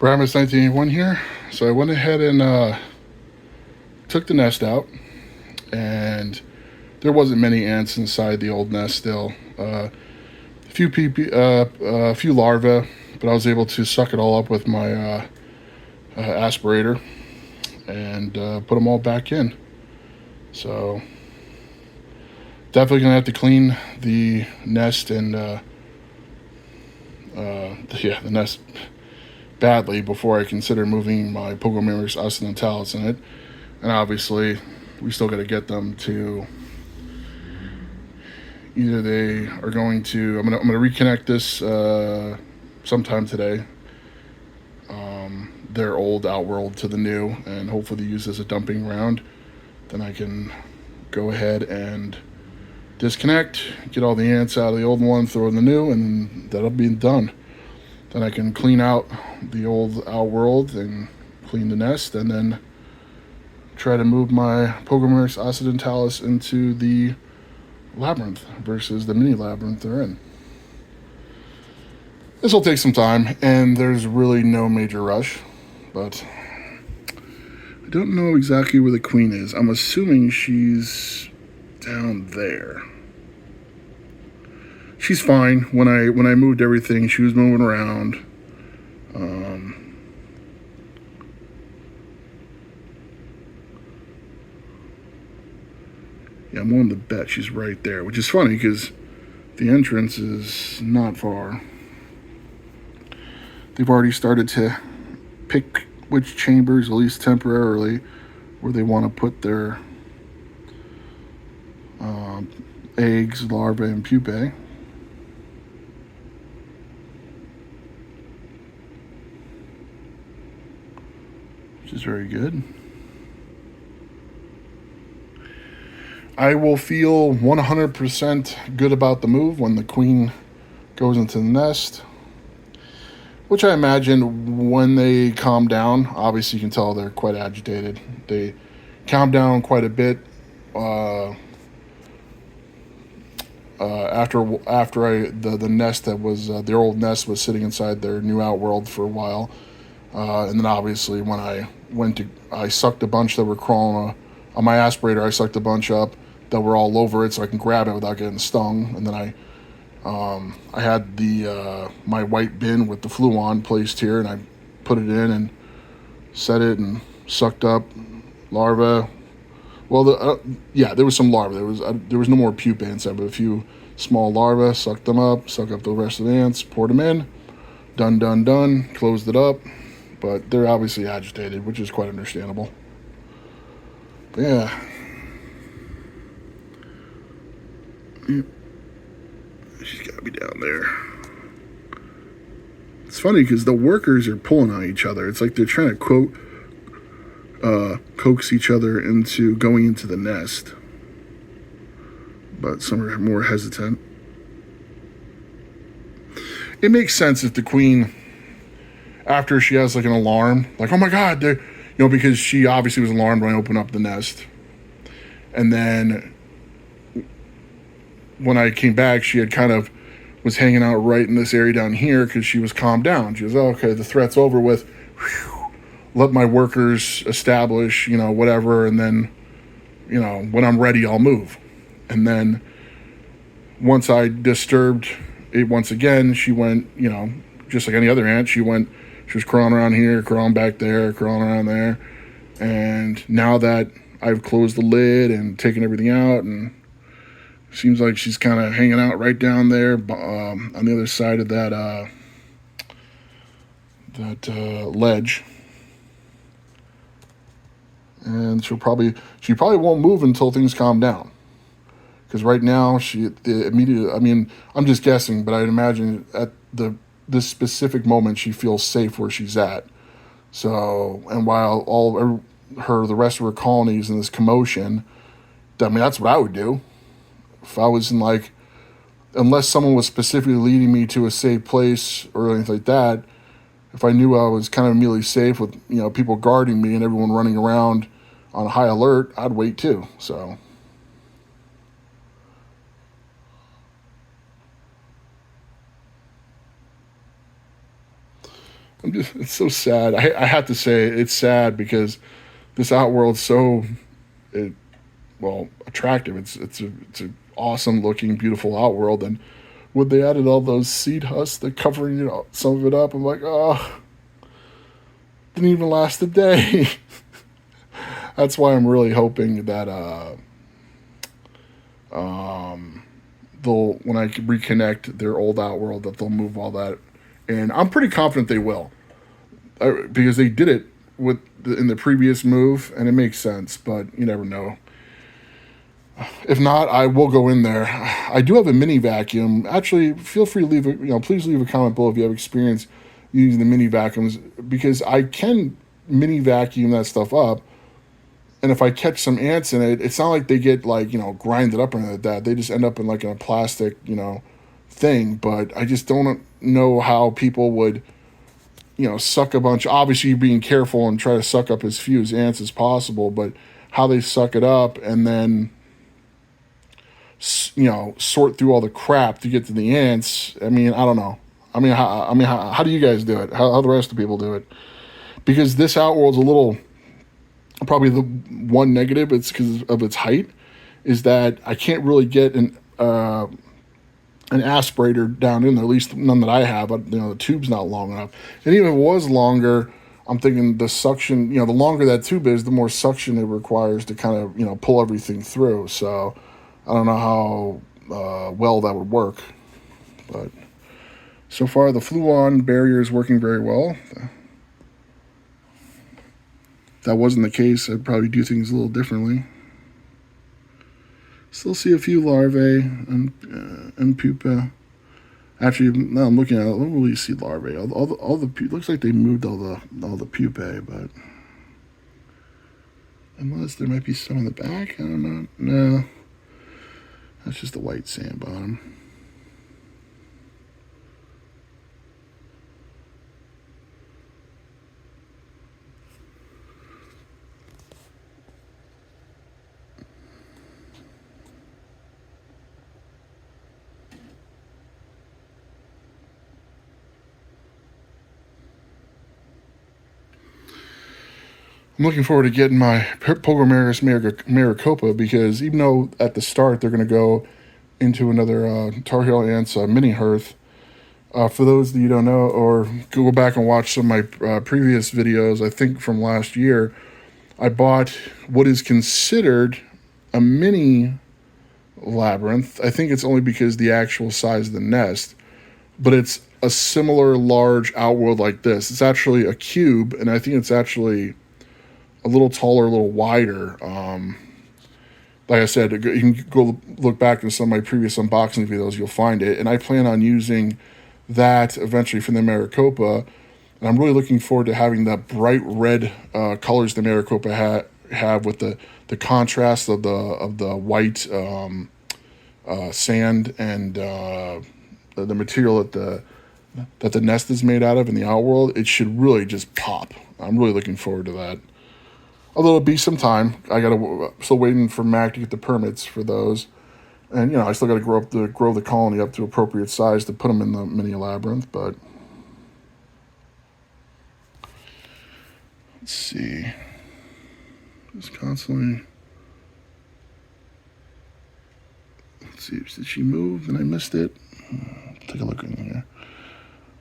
Barbatus 1981 here. So I went ahead and took the nest out, and there wasn't many ants inside the old nest still. A few larvae, but I was able to suck it all up with my aspirator and put them all back in. So definitely gonna have to clean the nest and the nest badly before I consider moving my Pogonomyrmex occidentalis in it. And obviously, we still got to get them to either they are going to. I'm gonna reconnect this sometime today. Their old outworld to the new, and hopefully use as a dumping ground. Then I can go ahead and disconnect, get all the ants out of the old one, throw in the new, and that'll be done. Then I can clean out the old outworld and clean the nest, and then try to move my Pogonomyrmex occidentalis into the labyrinth versus the mini labyrinth they're in. This will take some time, and there's really no major rush, but I don't know exactly where the queen is. I'm assuming she's down there. She's fine. When I moved everything, she was moving around. Yeah, I'm willing to bet she's right there, which is funny because the entrance is not far. They've already started to pick which chambers, at least temporarily, where they want to put their eggs, larvae, and pupae. Which is very good. I will feel 100% good about the move when the queen goes into the nest, which I imagine when they calm down. Obviously, you can tell they're quite agitated. They calm down quite a bit after the nest that was their old nest was sitting inside their new outworld for a while, and then obviously when I sucked a bunch that were crawling on my aspirator. I sucked a bunch up that were all over it, so I can grab it without getting stung. And then I had the my white bin with the fluon placed here, and I put it in and set it and sucked up larvae. Well, there was some larvae. There was no more pupa inside, but a few small larvae. Sucked them up, sucked up the rest of the ants, poured them in. Done. Closed it up. But they're obviously agitated, which is quite understandable. But yeah. She's got to be down there. It's funny because the workers are pulling on each other. It's like they're trying to coax each other into going into the nest. But some are more hesitant. It makes sense if the queen, after she has like an alarm, like, oh my God, because she obviously was alarmed when I opened up the nest. And then when I came back, she had kind of was hanging out right in this area down here because she was calmed down. She was, oh, okay, the threat's over with. Whew, let my workers establish, whatever, and then, when I'm ready, I'll move. And then once I disturbed it once again, she went, just like any other ant, she was crawling around here, crawling back there, crawling around there. And now that I've closed the lid and taken everything out, and seems like she's kind of hanging out right down there on the other side of that ledge. And she probably won't move until things calm down. Because right now I'm just guessing, but I'd imagine at this specific moment she feels safe where she's at. So, and while the rest of her colonies in this commotion, that's what I would do. If I was unless someone was specifically leading me to a safe place or anything like that, if I knew I was kind of immediately safe with, people guarding me and everyone running around on high alert, I'd wait too. So, It's so sad. I have to say it's sad because this Outworld's so it, well attractive. It's a awesome looking, beautiful Outworld, and when they added all those seed husks that covering some of it up, I'm like, oh, didn't even last a day. That's why I'm really hoping that they'll when I reconnect their old Outworld that they'll move all that, and I'm pretty confident they will because they did it in the previous move, and it makes sense. But you never know. If not, I will go in there. I do have a mini vacuum. Actually, feel free to leave please leave a comment below if you have experience using the mini vacuums because I can mini vacuum that stuff up. And if I catch some ants in it, it's not like they get like, grinded up or anything like that. They just end up in like in a plastic, thing. But I just don't know how people would, suck a bunch. Obviously, being careful and try to suck up as few as ants as possible. But how they suck it up and then sort through all the crap to get to the ants. I mean, I don't know. How do you guys do it? How the rest of the people do it? Because this Outworld's a little, probably the one negative. It's because of its height. Is that I can't really get an aspirator down in there. At least none that I have. But the tube's not long enough. And even if it was longer, I'm thinking the suction. The longer that tube is, the more suction it requires to kind of pull everything through. So I don't know how well that would work, but so far the Fluon barrier is working very well. If that wasn't the case, I'd probably do things a little differently. Still see a few larvae and pupa. Actually, now I'm looking at it, I don't really see larvae. All the looks like they moved all the pupae, but unless there might be some in the back, I don't know. No. That's just a white sand bottom. I'm looking forward to getting my Pogonomyrmex maricopa because even though at the start they're going to go into another Tar Heel Ants mini hearth, for those that you don't know, or go back and watch some of my previous videos, I think from last year, I bought what is considered a mini labyrinth. I think it's only because the actual size of the nest, but it's a similar large outworld like this. It's actually a cube, and I think it's actually a little taller, a little wider. Like I said, you can go look back at some of my previous unboxing videos, you'll find it. And I plan on using that eventually for the Maricopa. And I'm really looking forward to having the bright red colors the Maricopa have with the contrast of the white sand and the material that the nest is made out of in the outworld. It should really just pop. I'm really looking forward to that. Although it'll be some time. Still waiting for Mac to get the permits for those. And, I still got to grow the colony up to appropriate size to put them in the mini labyrinth. But let's see. Just constantly. Let's see. Did she move and I missed it? Take a look in here.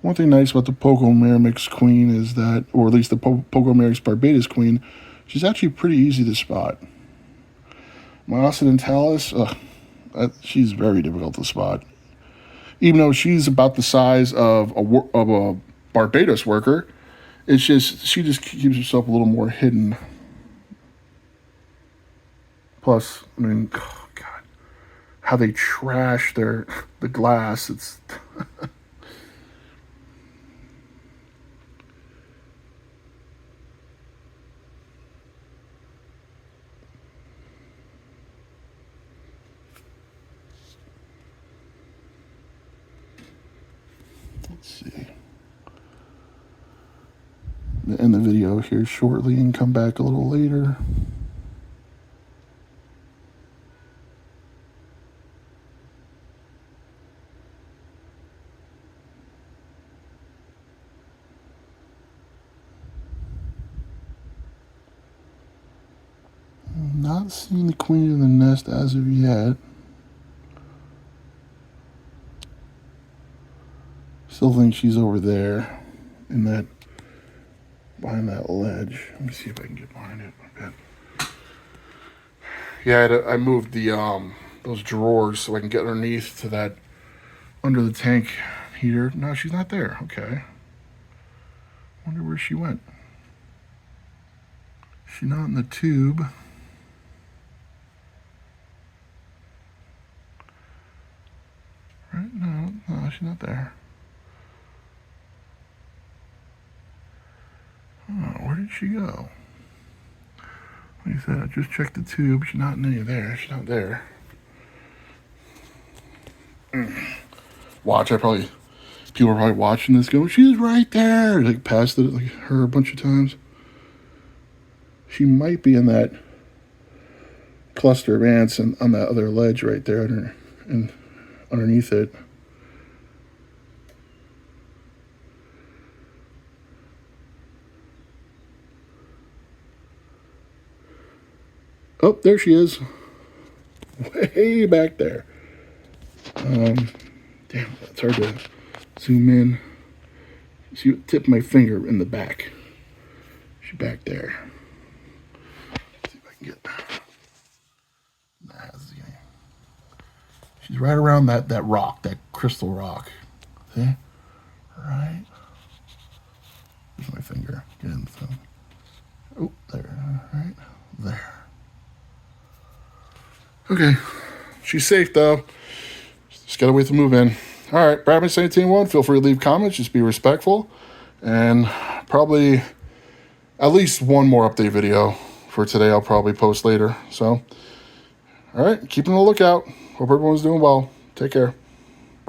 One thing nice about the Pogonomyrmex queen is that, or at least the Pogonomyrmex barbatus queen, she's actually pretty easy to spot. My occidentalis, she's very difficult to spot. Even though she's about the size of a Barbados worker, she just keeps herself a little more hidden. Plus, oh God, how they trash the glass. It's let's see. End the video here shortly and come back a little later. Not seeing the queen in the nest as of yet. Still think she's over there in that, behind that ledge. Let me see if I can get behind it a bit. Yeah, I moved the those drawers so I can get underneath to that, under the tank heater. No, she's not there. Okay. Wonder where she went. She's not in the tube. Right? No, she's not there. Oh, where did she go? Like I said, I just checked the tube. She's not in any there. She's not there. Watch, people are probably watching this going, she's right there. Like, passed it, like, her a bunch of times. She might be in that cluster of ants and on that other ledge right there and underneath it. Oh, there she is. Way back there. Damn, it's hard to zoom in. See, tip of my finger in the back. She's back there. Let's see if I can get. Nah, she's right around that rock, that crystal rock. See? Right. There's my finger. Get in the thumb. Oh, there. Right there. Okay. She's safe though. Just gotta wait to move in. All right, barbatus 18-1. Feel free to leave comments. Just be respectful, and probably at least one more update video for today. I'll probably post later. So, all right, keeping a lookout. Hope everyone's doing well. Take care.